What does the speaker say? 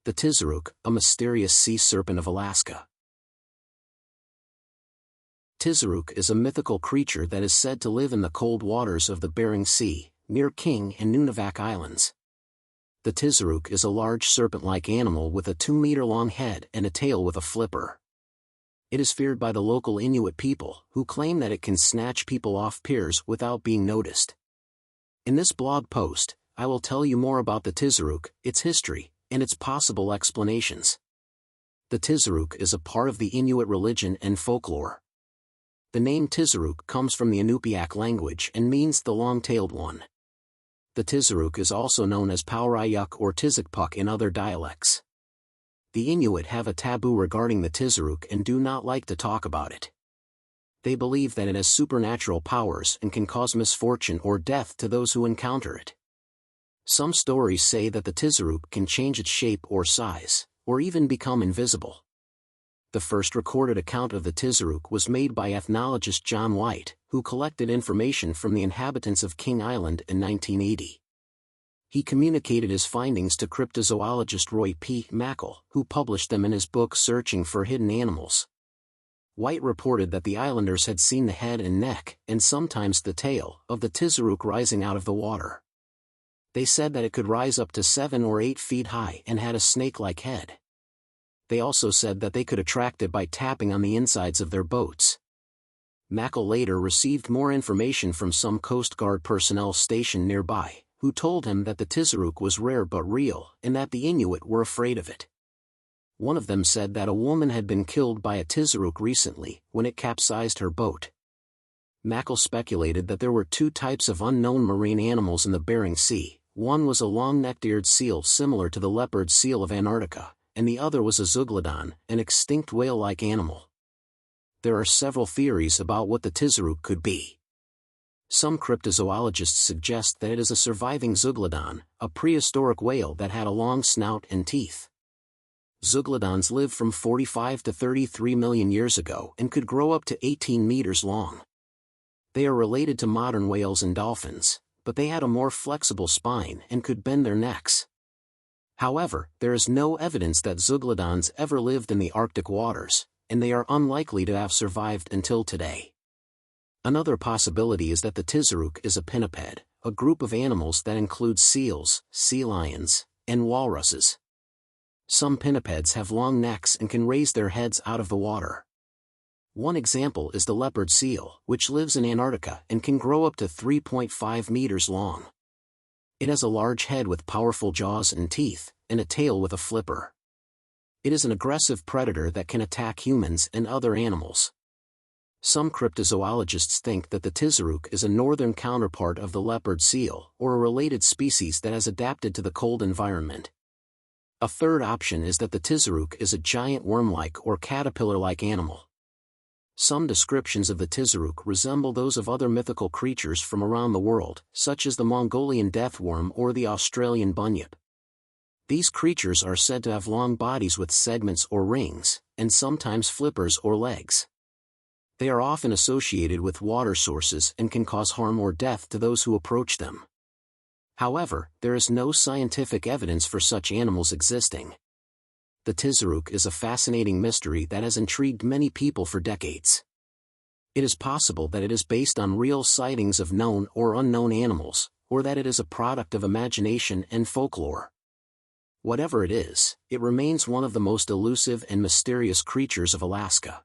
The Tizheruk, a mysterious sea serpent of Alaska. Tizheruk is a mythical creature that is said to live in the cold waters of the Bering Sea, near King and Nunivak Islands. The Tizheruk is a large serpent-like animal with a 2-meter-long head and a tail with a flipper. It is feared by the local Inuit people, who claim that it can snatch people off piers without being noticed. In this blog post, I will tell you more about the Tizheruk, its history, and its possible explanations. The Tizheruk is a part of the Inuit religion and folklore. The name Tizheruk comes from the Inupiaq language and means the long-tailed one. The Tizheruk is also known as Paurayuk or Tizikpuk in other dialects. The Inuit have a taboo regarding the Tizheruk and do not like to talk about it. They believe that it has supernatural powers and can cause misfortune or death to those who encounter it. Some stories say that the Tizheruk can change its shape or size, or even become invisible. The first recorded account of the Tizheruk was made by ethnologist John White, who collected information from the inhabitants of King Island in 1980. He communicated his findings to cryptozoologist Roy P. Mackall, who published them in his book Searching for Hidden Animals. White reported that the islanders had seen the head and neck, and sometimes the tail, of the Tizheruk rising out of the water. They said that it could rise up to 7 or 8 feet high and had a snake-like head. They also said that they could attract it by tapping on the insides of their boats. Mackall later received more information from some Coast Guard personnel stationed nearby, who told him that the Tizheruk was rare but real and that the Inuit were afraid of it. One of them said that a woman had been killed by a Tizheruk recently when it capsized her boat. Mackall speculated that there were 2 types of unknown marine animals in the Bering Sea. One was a long-necked-eared seal similar to the leopard seal of Antarctica, and the other was a zeuglodon, an extinct whale-like animal. There are several theories about what the Tizheruk could be. Some cryptozoologists suggest that it is a surviving zeuglodon, a prehistoric whale that had a long snout and teeth. Zeuglodons lived from 45 to 33 million years ago and could grow up to 18 meters long. They are related to modern whales and dolphins, but they had a more flexible spine and could bend their necks. However, there is no evidence that zeuglodons ever lived in the Arctic waters, and they are unlikely to have survived until today. Another possibility is that the Tizheruk is a pinniped, a group of animals that includes seals, sea lions, and walruses. Some pinnipeds have long necks and can raise their heads out of the water. One example is the leopard seal, which lives in Antarctica and can grow up to 3.5 meters long. It has a large head with powerful jaws and teeth, and a tail with a flipper. It is an aggressive predator that can attack humans and other animals. Some cryptozoologists think that the Tizheruk is a northern counterpart of the leopard seal or a related species that has adapted to the cold environment. A third option is that the Tizheruk is a giant worm-like or caterpillar-like animal. Some descriptions of the Tizheruk resemble those of other mythical creatures from around the world, such as the Mongolian deathworm or the Australian bunyip. These creatures are said to have long bodies with segments or rings, and sometimes flippers or legs. They are often associated with water sources and can cause harm or death to those who approach them. However, there is no scientific evidence for such animals existing. The Tizheruk is a fascinating mystery that has intrigued many people for decades. It is possible that it is based on real sightings of known or unknown animals, or that it is a product of imagination and folklore. Whatever it is, it remains one of the most elusive and mysterious creatures of Alaska.